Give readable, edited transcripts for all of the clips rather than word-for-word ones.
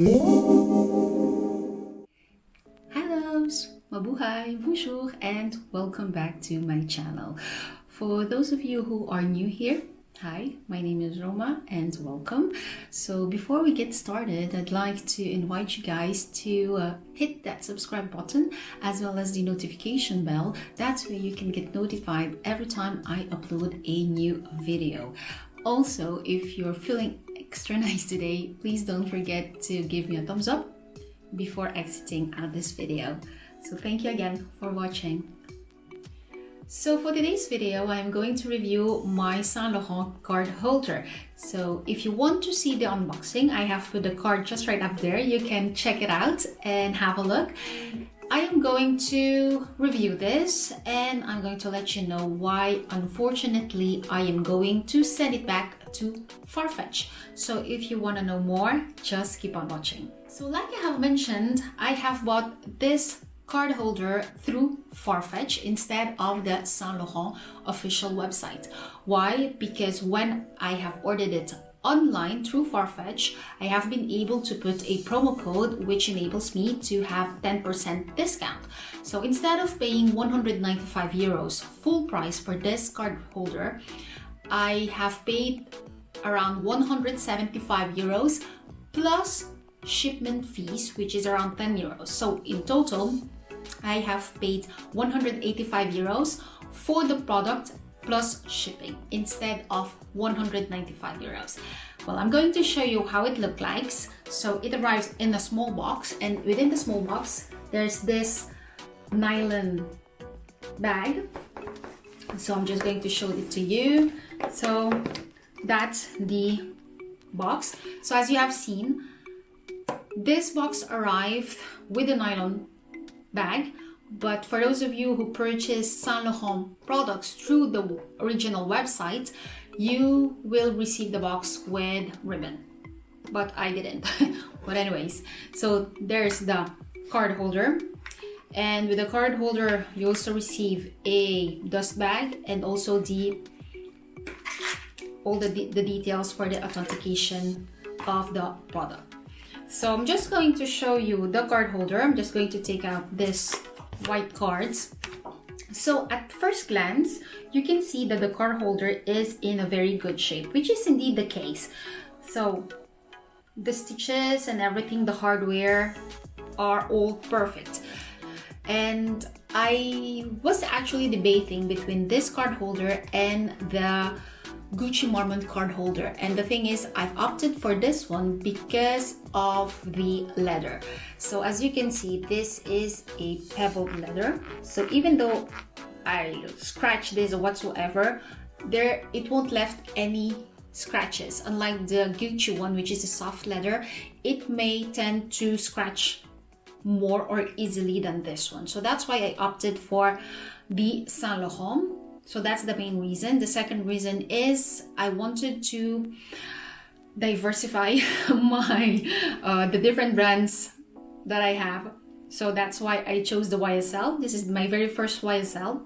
Hello, mabuhay, bonjour, and welcome back to my channel. For those of you who are new here, hi, my name is Roma and welcome. So before we get started, I'd like to invite you guys to hit that subscribe button as well as the notification bell. That way you can get notified every time I upload a new video. Also, if you're feeling extra nice today, please don't forget to give me a thumbs up before exiting out this video. So thank you again for watching. So for today's video, I'm going to review my Saint Laurent card holder. So if you want to see the unboxing, I have put the card just right up there. You can check it out and have a look. I am going to review this and I'm going to let you know why, unfortunately, I am going to send it back to Farfetch. So if you want to know more, just keep on watching. So like I have mentioned, I have bought this card holder through Farfetch instead of the Saint Laurent official website. Why? Because when I have ordered it online through Farfetch, I have been able to put a promo code which enables me to have 10% discount. So instead of paying 195 euros full price for this card holder, I have paid around 175 euros plus shipment fees, which is around 10 euros. So in total, I have paid 185 euros for the product plus shipping instead of 195 euros. Well, I'm going to show you how it looks like. So it arrives in a small box, and within the small box, there's this nylon bag. So I'm just going to show it to you. So that's the box. So as you have seen, this box arrived with a nylon bag, but for those of you who purchase Saint Laurent products through the original website, you will receive the box with ribbon, but I didn't. But anyways, so there's the card holder, and with the card holder you also receive a dust bag and also all the details for the authentication of the product. So I'm just going to show you the card holder. I'm just going to take out this white cards. So at first glance, you can see that the card holder is in a very good shape, which is indeed the case. So the stitches and everything, the hardware are all perfect. And I was actually debating between this card holder and the Gucci Marmont card holder, and the thing is, I've opted for this one because of the leather. So as you can see, this is a pebbled leather. So even though I scratch this or whatsoever, it won't left any scratches. Unlike the Gucci one, which is a soft leather, it may tend to scratch more or easily than this one. So that's why I opted for the Saint Laurent. So that's the main reason. The second reason is I wanted to diversify the different brands that I have. So that's why I chose the YSL. This is my very first YSL.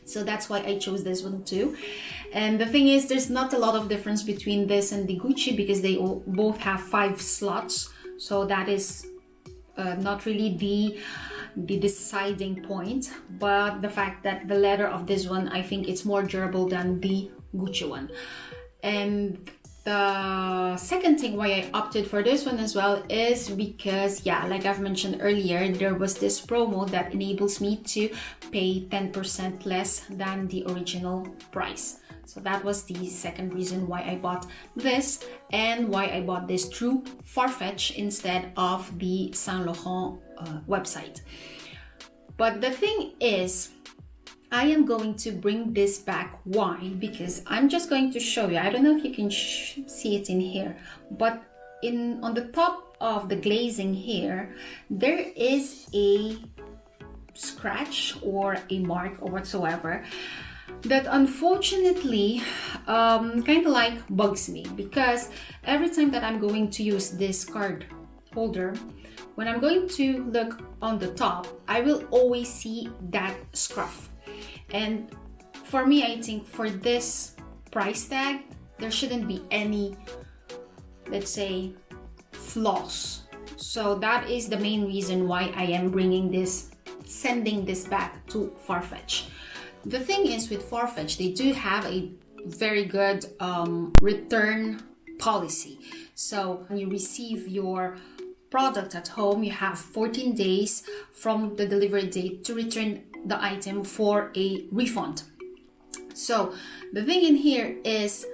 So that's why I chose this one too. And the thing is, there's not a lot of difference between this and the Gucci because they both have 5 slots. So that is not really the deciding point, but the fact that the leather of this one, I think it's more durable than the Gucci one. And the second thing why I opted for this one as well is because, yeah, like I've mentioned earlier, there was this promo that enables me to pay 10% less than the original price. So that was the second reason why I bought this and why I bought this through Farfetch instead of the Saint Laurent website. But the thing is, I am going to bring this back. Why? Because I'm just going to show you. I don't know if you can see it in here, but on the top of the glazing here, there is a scratch or a mark or whatsoever that unfortunately kind of like bugs me, because every time that I'm going to use this card holder, when I'm going to look on the top, I will always see that scruff. And for me, I think for this price tag, there shouldn't be any, let's say, flaws So that is the main reason why I am sending this back to Farfetch. The thing is, with Farfetch, they do have a very good return policy. So when you receive your product at home, you have 14 days from the delivery date to return the item for a refund. So the thing in here is,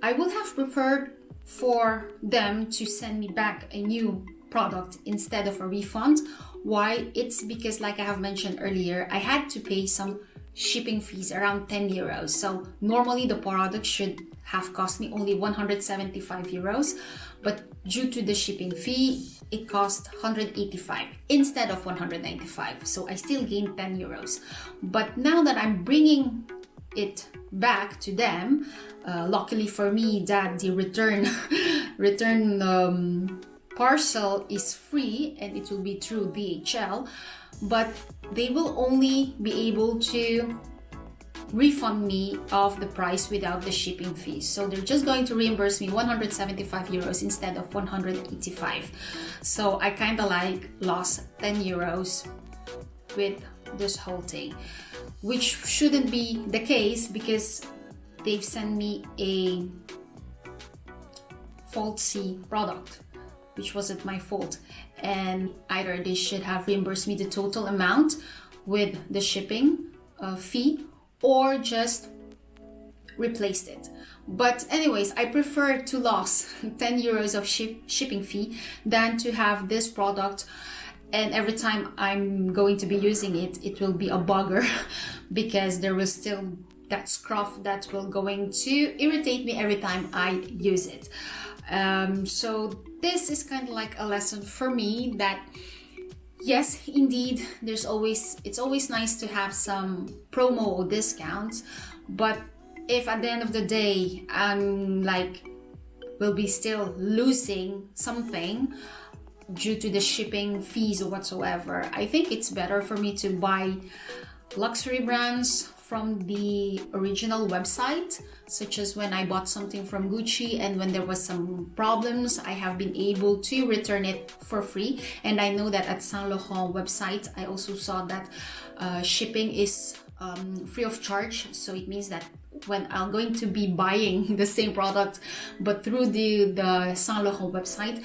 I would have preferred for them to send me back a new product instead of a refund. Why? It's because, like I have mentioned earlier, I had to pay some shipping fees around 10 euros. So normally the product should have cost me only 175 euros, but due to the shipping fee, it cost 185 instead of 195. So I still gained 10 euros. But now that I'm bringing it back to them, luckily for me that the return parcel is free and it will be through DHL, but they will only be able to refund me of the price without the shipping fees. So they're just going to reimburse me 175 euros instead of 185. So I kind of like lost 10 euros with this whole thing, which shouldn't be the case because they've sent me a faulty product, which wasn't my fault, and either they should have reimbursed me the total amount with the shipping fee or just replaced it. But anyways, I prefer to lose 10 euros of shipping fee than to have this product and every time I'm going to be using it, it will be a bugger because there will still that scruff that will going to irritate me every time I use it. So this is kind of like a lesson for me that yes, indeed, it's always nice to have some promo or discounts, but if at the end of the day I'm like will be still losing something due to the shipping fees or whatsoever, I think it's better for me to buy luxury brands from the original website, such as when I bought something from Gucci and when there was some problems, I have been able to return it for free. And I know that at Saint Laurent website, I also saw that shipping is free of charge. So it means that when I'm going to be buying the same product, but through the Saint Laurent website,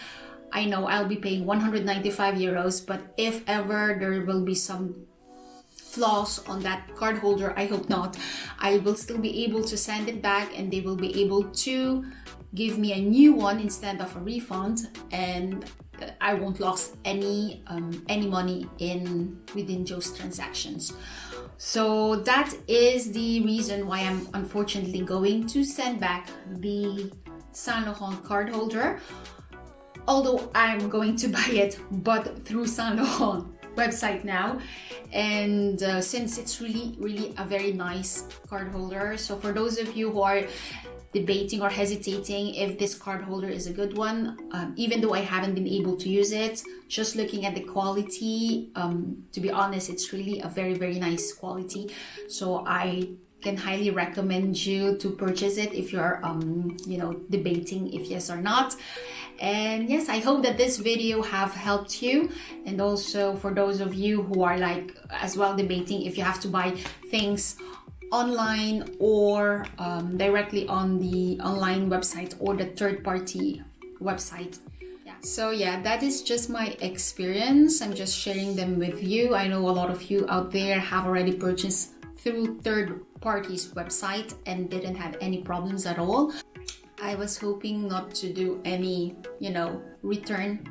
I know I'll be paying 195 euros, but if ever there will be some flaws on that card holder, I hope not, I will still be able to send it back and they will be able to give me a new one instead of a refund, and I won't lose any money within those transactions. So that is the reason why I'm unfortunately going to send back the Saint Laurent card holder, although I'm going to buy it but through Saint Laurent website now. And since it's really a very nice card holder, so for those of you who are debating or hesitating if this card holder is a good one, even though I haven't been able to use it, just looking at the quality, to be honest, it's really a very nice quality. So I can highly recommend you to purchase it if you're debating if yes or not. And yes, I hope that this video have helped you, and also for those of you who are like as well debating if you have to buy things online or directly on the online website or the third-party website. So yeah, that is just my experience. I'm just sharing them with you. I know a lot of you out there have already purchased through third parties website and didn't have any problems at all. I was hoping not to do any, return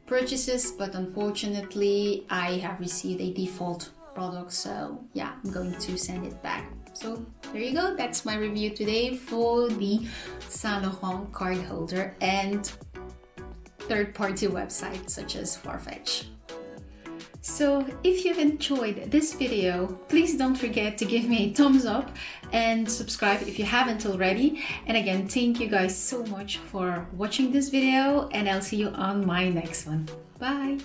purchases, but unfortunately I have received a default product, so yeah, I'm going to send it back. So there you go, that's my review today for the Saint Laurent card holder and third-party websites such as Farfetch. So if you've enjoyed this video, please don't forget to give me a thumbs up and subscribe if you haven't already. And again, thank you guys so much for watching this video, and I'll see you on my next one. Bye!